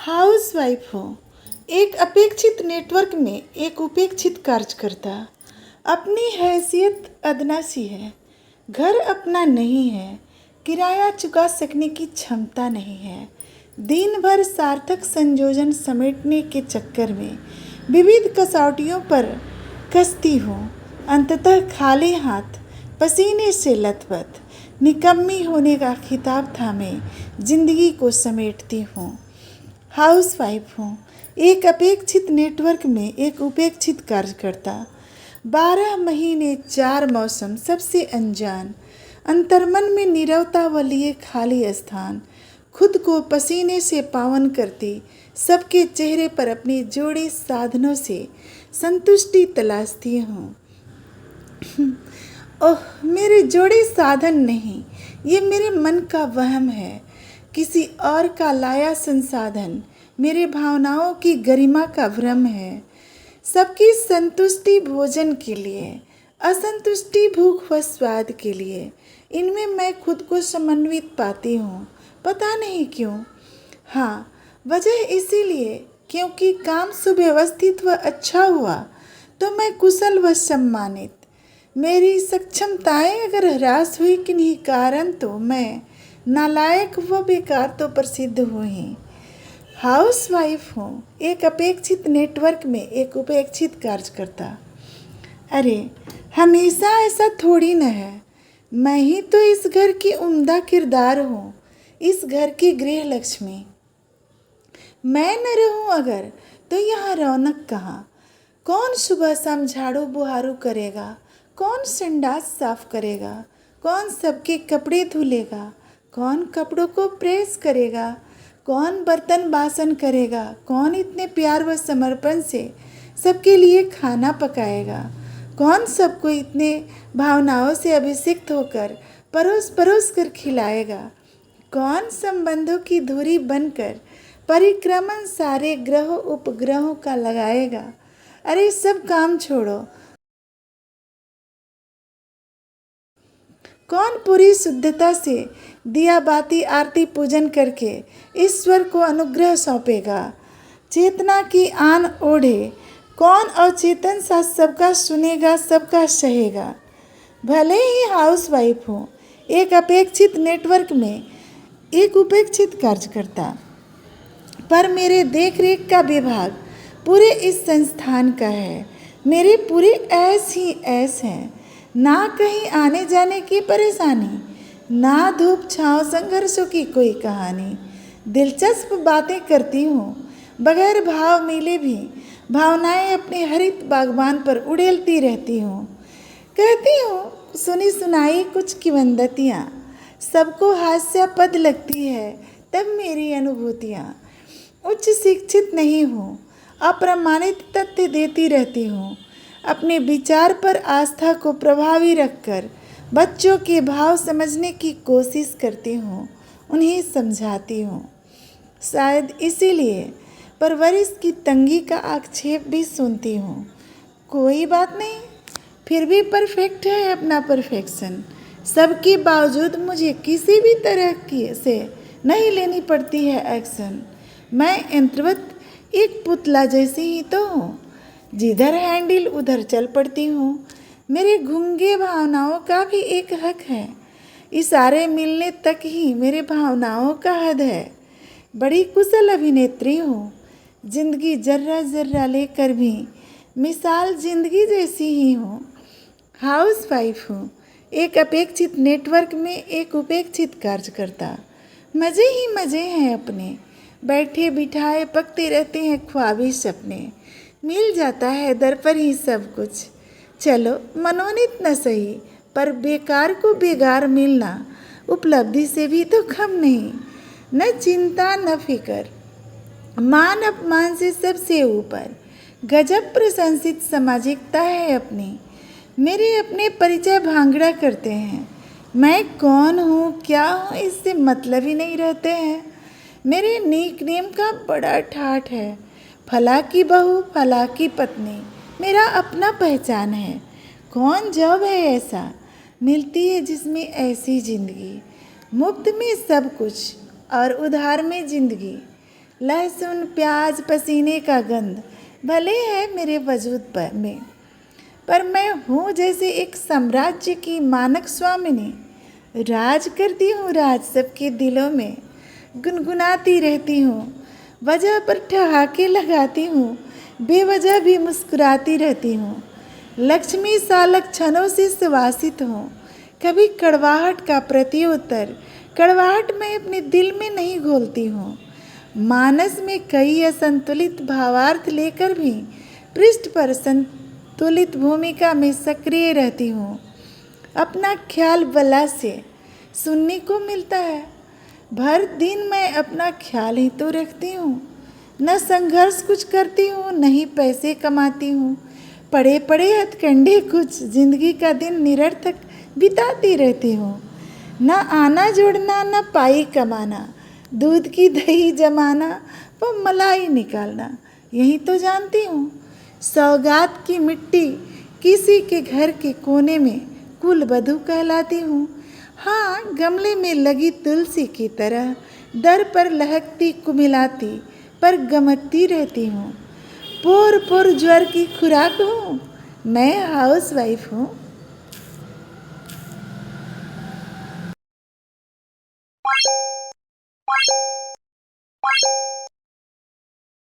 Housewife हो, एक अपेक्षित नेटवर्क में एक उपेक्षित कार्यकर्ता। अपनी हैसियत अदना सी है, घर अपना नहीं है, किराया चुका सकने की क्षमता नहीं है। दिन भर सार्थक संयोजन समेटने के चक्कर में विविध कसौटियों पर कसती हूँ। अंततः खाली हाथ पसीने से लथपथ निकम्मी होने का खिताब थामे जिंदगी को समेटती हूँ। हाउसवाइफ हूँ, एक अपेक्षित नेटवर्क में एक उपेक्षित कार्यकर्ता। 12 महीने 4 मौसम सबसे अनजान, अंतर्मन में नीरवता व लिए खाली स्थान। खुद को पसीने से पावन करती, सबके चेहरे पर अपने जोड़े साधनों से संतुष्टि तलाशती हूँ। ओह, मेरे जोड़े साधन नहीं, ये मेरे मन का वहम है। किसी और का लाया संसाधन मेरे भावनाओं की गरिमा का भ्रम है। सबकी संतुष्टि भोजन के लिए, असंतुष्टि भूख व स्वाद के लिए, इनमें मैं खुद को समन्वित पाती हूँ, पता नहीं क्यों। हाँ, वजह इसीलिए क्योंकि काम सुव्यवस्थित व अच्छा हुआ तो मैं कुशल व सम्मानित। मेरी सक्षमताएं अगर ह्रास हुई किन्हीं कारण तो मैं नालायक व बेकार तो प्रसिद्ध हुई। हाउसवाइफ हूँ, एक अपेक्षित नेटवर्क में एक उपेक्षित कार्यकर्ता। अरे, हमेशा ऐसा थोड़ी न है। मैं ही तो इस घर की उम्दा किरदार हूँ, इस घर की गृह लक्ष्मी। मैं न रहूँ अगर तो यहाँ रौनक कहाँ। कौन सुबह शाम झाड़ू बुहारू करेगा, कौन संडास साफ करेगा, कौन सबके कपड़े धुलेगा, कौन कपड़ों को प्रेस करेगा, कौन बर्तन बासन करेगा, कौन इतने प्यार व समर्पण से सबके लिए खाना पकाएगा, कौन सबको इतने भावनाओं से अभिषिक्त होकर परोस परोस कर खिलाएगा, कौन संबंधों की धुरी बनकर परिक्रमण सारे ग्रहों उपग्रहों का लगाएगा। अरे, सब काम छोड़ो, कौन पूरी शुद्धता से दिया बाती आरती पूजन करके ईश्वर को अनुग्रह सौंपेगा। चेतना की आन ओढ़े कौन अवचेतन सा सबका सुनेगा, सबका सहेगा। भले ही हाउसवाइफ हो, एक अपेक्षित नेटवर्क में एक उपेक्षित कार्यकर्ता, पर मेरे देख रेख का विभाग पूरे इस संस्थान का है। मेरे पूरे ऐस ही ऐस हैं, ना कहीं आने जाने की परेशानी, ना धूप छाँव संघर्षों की कोई कहानी। दिलचस्प बातें करती हूँ, बगैर भाव मिले भी भावनाएं अपने हरित बागबान पर उड़ेलती रहती हूँ। कहती हूँ सुनी सुनाई कुछ किंवदंतियाँ, सबको हास्यास्पद लगती है तब मेरी अनुभूतियाँ। उच्च शिक्षित नहीं हूँ, अप्रमाणित तथ्य देती रहती हूँ। अपने विचार पर आस्था को प्रभावी रखकर बच्चों के भाव समझने की कोशिश करती हूँ, उन्हें समझाती हूँ। शायद इसीलिए परवरिश की तंगी का आक्षेप भी सुनती हूँ। कोई बात नहीं, फिर भी परफेक्ट है अपना परफेक्शन। सबके बावजूद मुझे किसी भी तरह की से नहीं लेनी पड़ती है एक्शन। मैं यंत्रवत एक पुतला जैसी ही तो हूँ, जिधर हैंडल उधर चल पड़ती हूँ। मेरे गूंगे भावनाओं का भी एक हक है, इशारे मिलने तक ही मेरे भावनाओं का हद है। बड़ी कुशल अभिनेत्री हूँ, जिंदगी जर्रा जर्रा लेकर भी मिसाल जिंदगी जैसी ही हूँ। हाउसवाइफ हूँ, एक अपेक्षित नेटवर्क में एक उपेक्षित कार्यकर्ता। मज़े ही मज़े हैं अपने, बैठे बिठाए पकते रहते हैं ख्वाबी सपने। मिल जाता है दर पर ही सब कुछ, चलो मनोनीत न सही, पर बेकार को बेगार मिलना उपलब्धि से भी तो कम नहीं। न चिंता न फिकर, मान अपमान से सबसे ऊपर, गजब प्रशंसित सामाजिकता है अपनी। मेरे अपने परिचय भांगड़ा करते हैं, मैं कौन हूँ क्या हूँ इससे मतलब ही नहीं रहते हैं। मेरे नीक नेम का बड़ा ठाठ है, फला की बहू फला की पत्नी मेरा अपना पहचान है। कौन जॉब है ऐसा मिलती है जिसमें ऐसी ज़िंदगी, मुफ्त में सब कुछ और उधार में ज़िंदगी। लहसुन प्याज पसीने का गंध भले है मेरे वजूद पर मैं हूँ जैसे एक साम्राज्य की मानक स्वामिनी। राज करती हूँ राज सबके दिलों में, गुनगुनाती रहती हूँ, वजह पर ठहाके लगाती हूँ, बेवजह भी मुस्कुराती रहती हूँ। लक्ष्मी सालक क्षणों से सुवासित हूँ, कभी कड़वाहट का प्रत्युत्तर, कड़वाहट मैं अपने दिल में नहीं घोलती हूँ। मानस में कई असंतुलित भावार्थ लेकर भी पृष्ठ पर संतुलित भूमिका में सक्रिय रहती हूँ। अपना ख्याल बला से सुनने को मिलता है, भर दिन मैं अपना ख्याल ही तो रखती हूँ। न संघर्ष कुछ करती हूँ, न ही पैसे कमाती हूँ। पड़े पड़े हथकंडे कुछ जिंदगी का दिन निरर्थक बिताती रहती हूँ। न आना जोड़ना न पाई कमाना, दूध की दही जमाना व मलाई निकालना, यही तो जानती हूँ। सौगात की मिट्टी किसी के घर के कोने में कुलवधू कहलाती हूँ। हाँ, गमले में लगी तुलसी की तरह दर पर लहकती कुमिलाती पर गमकती रहती हूँ। पोर पोर ज्वर की खुराक हूँ, मैं हाउस वाइफ हूँ।